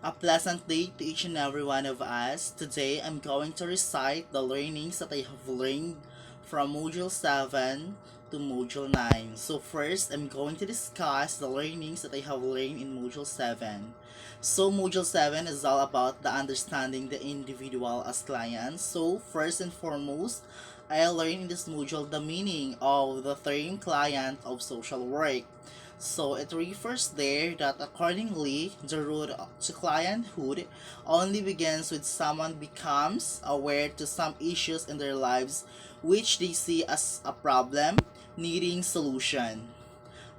A pleasant day to each and every one of us. Today I'm going to recite the learnings that I have learned from Module 7 to Module 9. So first, I'm going to discuss the learnings that I have learned in Module 7. So Module 7 is all about the understanding the individual as clients. So first and foremost, I learned in this module the meaning of the term client of social work. So it refers there that accordingly, the road to clienthood only begins with someone becomes aware to some issues in their lives which they see as a problem needing solution.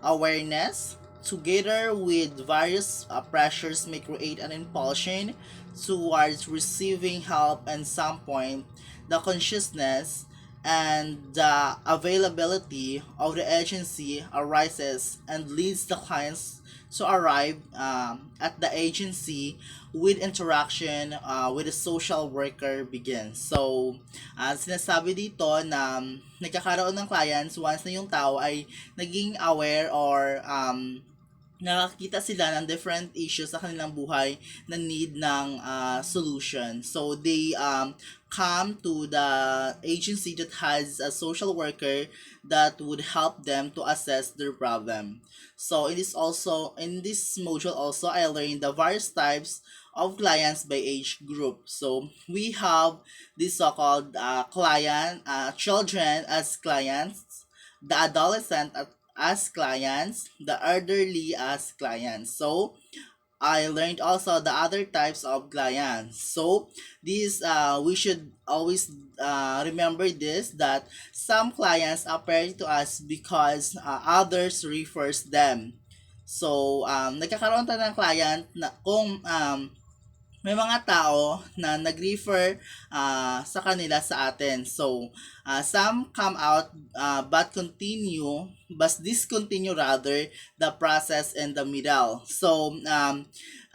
Awareness, together with various pressures, may create an impulsion towards receiving help, and some point the consciousness and the availability of the agency arises and leads the clients to arrive at the agency with interaction with the social worker begins. So, sinasabi dito na nagkakaroon ng clients once na yung tao ay naging aware or nakakita sila ng different issues sa kanilang buhay na need ng solution. So they come to the agency that has a social worker that would help them to assess their problem. So in this module also I learned the various types of clients by age group. So we have this so-called children as clients, the adolescent as clients, the elderly as clients. So I learned also the other types of clients. So these we should always remember this that some clients appear to us because others refers them. So nagkakaroon tayo ng client na kung may mga tao na nag-refer sa kanila sa atin. So, some come out but discontinue rather the process in the middle. So,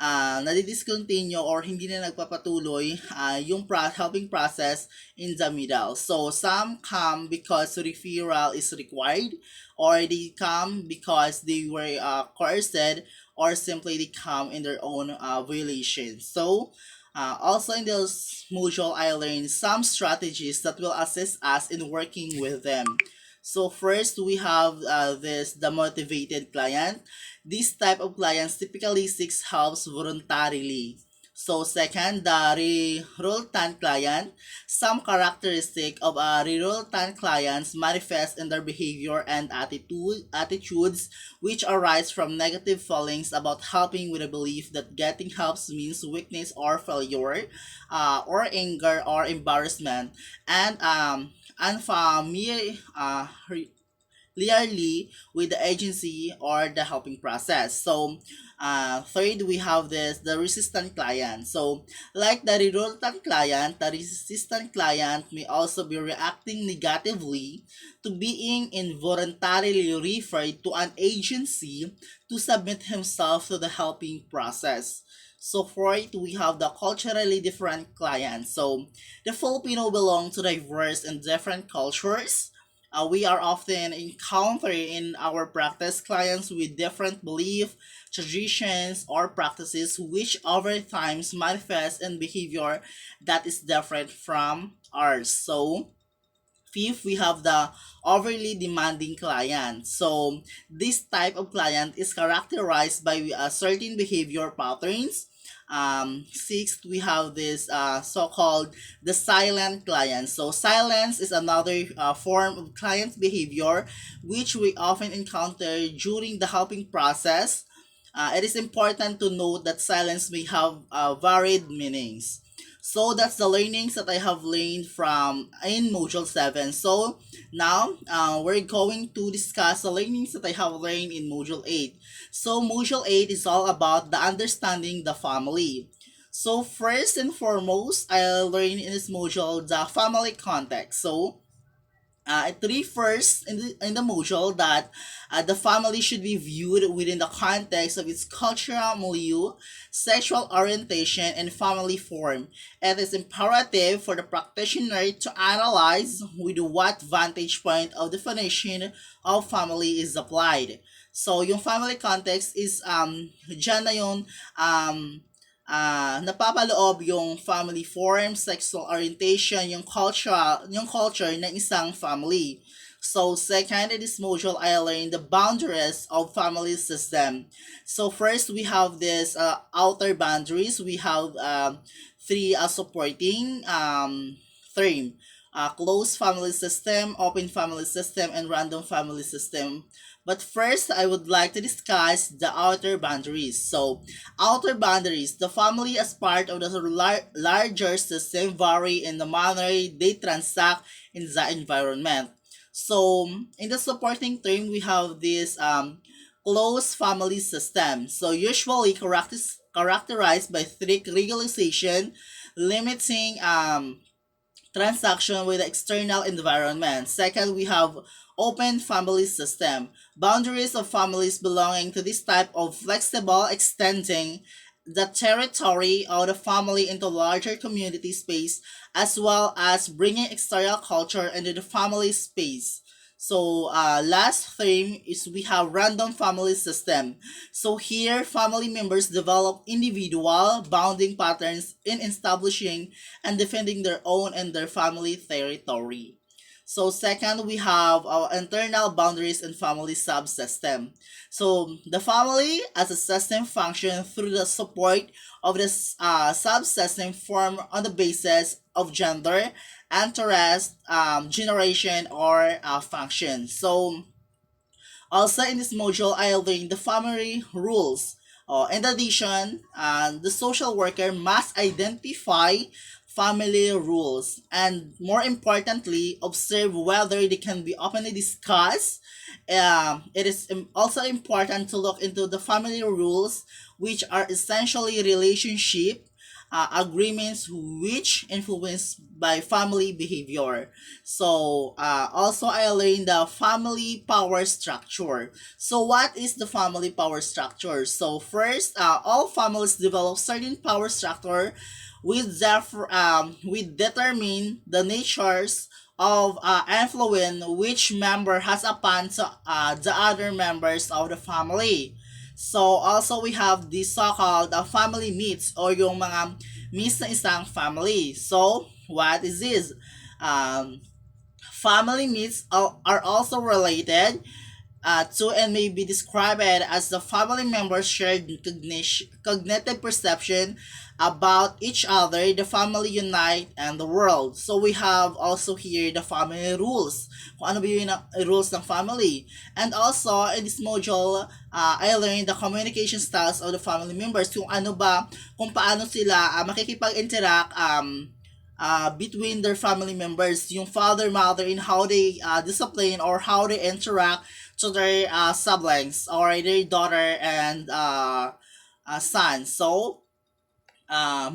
nadidiscontinue or hindi na nagpapatuloy yung helping process in the middle. So, some come because referral is required or they come because they were coerced or simply they come in their own violation. So, also in this module, I learned some strategies that will assist us in working with them. So first, we have the motivated client. This type of clients typically seeks help voluntarily. So second, the resultant client. Some characteristic of resultant clients manifest in their behavior and attitudes which arise from negative feelings about helping with a belief that getting help means weakness or failure, or anger or embarrassment, and unfamiliar clearly with the agency or the helping process. So, third, we have the resistant client. So, like the resultant client, the resistant client may also be reacting negatively to being involuntarily referred to an agency to submit himself to the helping process. So fourth, we have the culturally different clients. So the Filipino belong to diverse and different cultures. We are often encountering in our practice clients with different belief, traditions, or practices which over times manifest in behavior that is different from ours. So, fifth, we have the overly demanding client. So, this type of client is characterized by certain behavior patterns. Sixth, we have this so-called the silent client. So, silence is another form of client behavior which we often encounter during the helping process. It is important to note that silence may have varied meanings. So that's the learnings that I have learned from in module 7. So now we're going to discuss the learnings that I have learned in module 8. So module 8 is all about the understanding the family. So first and foremost, I learned in this module the family context. So it refers in the module that the family should be viewed within the context of its cultural milieu, sexual orientation, and family form. It is imperative for the practitioner to analyze with what vantage point of definition of family is applied. So, yung family context is dyan na yung napapaloob yung family form, sexual orientation, yung culture ng isang family. So second, in this module, I learned the boundaries of family system. So first, we have this outer boundaries. We have three supporting term. Closed family system, open family system, and random family system. But first, I would like to discuss the outer boundaries. So, outer boundaries, the family as part of the larger system vary in the manner they transact in the environment. So, in the supporting term, we have this closed family system. So, usually characterized by strict regulation, limiting transaction with the external environment. Second, we have open family system. Boundaries of families belonging to this type of flexible extending the territory of the family into larger community space as well as bringing external culture into the family space. So last thing is we have random family system. So here family members develop individual bounding patterns in establishing and defending their own and their family territory. So second, we have our internal boundaries and family subsystem. So the family as a system function through the support of this subsystem formed on the basis of gender, interest, generation, or function. So also in this module, I learned the family rules. In addition, the social worker must identify family rules and more importantly, observe whether they can be openly discussed. It is also important to look into the family rules, which are essentially relationship agreements which influenced by family behavior. So also I learned the family power structure. So what is the family power structure? So first, all families develop certain power structure with determine the natures of influence which member has upon the other members of the family. So also we have the so-called family myths or yung mga myths ng isang family. So what is this? Um, Family myths are also related to and may be described as the family members' shared cognitive perception about each other, the family unite, and the world. So we have also here the family rules. Kung ano ba yung rules ng family. And also, in this module, I learned the communication styles of the family members. Kung ano ba, kung paano sila makikipag-interact between their family members, yung father, mother, in how they discipline or how they interact to their siblings or their daughter and son. So,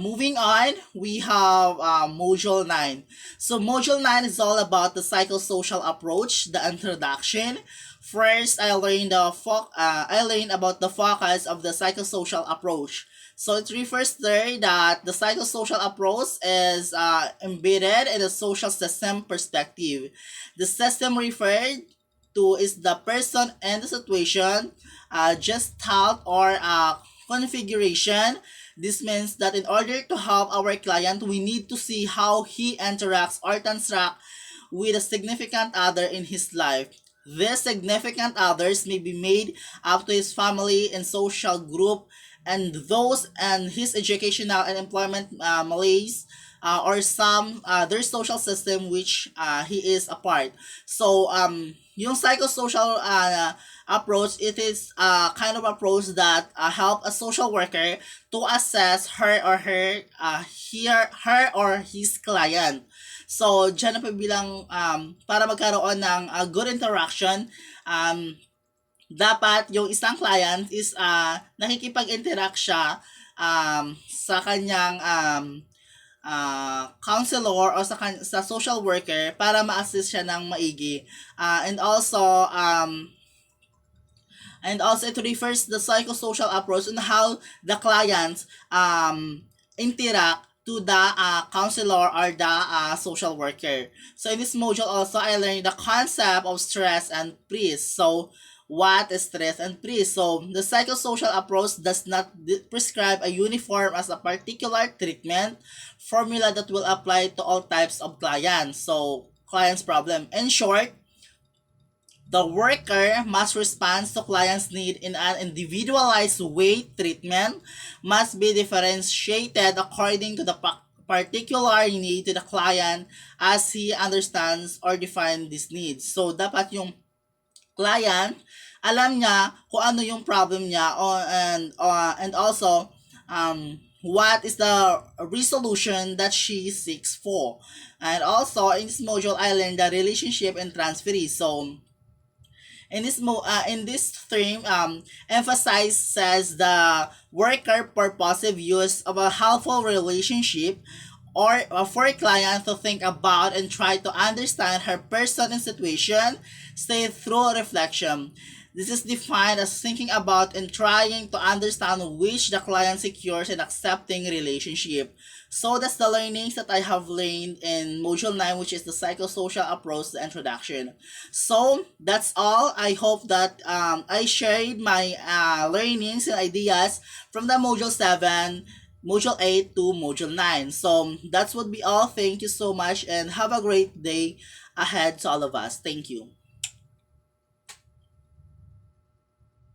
moving on, we have Module 9. So, Module 9 is all about the psychosocial approach, the introduction. First, I learned about the focus of the psychosocial approach. So it refers there that the psychosocial approach is embedded in a social system perspective. The system referred to is the person and the situation, gestalt or configuration. This means that in order to help our client, we need to see how he interacts or transacts with a significant other in his life. These significant others may be made up to his family and social group and those and his educational and employment malaise or some other social system which he is a part. So yung psychosocial approach, it is kind of approach that help a social worker to assess her or his client. So, dyan na pa bilang para magkaroon ng good interaction, dapat yung isang client is nakikipag-interact siya sa kanyang counselor o sa social worker para ma-assist siya ng maigi. And also it refers the psychosocial approach on how the clients interact to the counselor or the social worker. So in this module also I learned the concept of stress and peace. So what is stress and pre. So the psychosocial approach does not prescribe a uniform as a particular treatment formula that will apply to all types of clients. So client's problem. In short, the worker must respond to client's need in an individualized way. Treatment must be differentiated according to the particular need to the client as he understands or defines these needs. So, dapat yung client, alam niya kung ano yung problem niya and also what is the resolution that she seeks for. And also, in this module, I learned the relationship and transferee. So, in this term, emphasizes the worker purposive use of a helpful relationship or for a client to think about and try to understand her person and situation, say through reflection. This is defined as thinking about and trying to understand which the client secures and accepting relationship. So that's the learnings that I have learned in Module 9, which is the psychosocial approach, the introduction. So that's all. I hope that I shared my learnings and ideas from the Module 7, Module 8 to Module 9. So that would be all. Thank you so much and have a great day ahead to all of us. Thank you.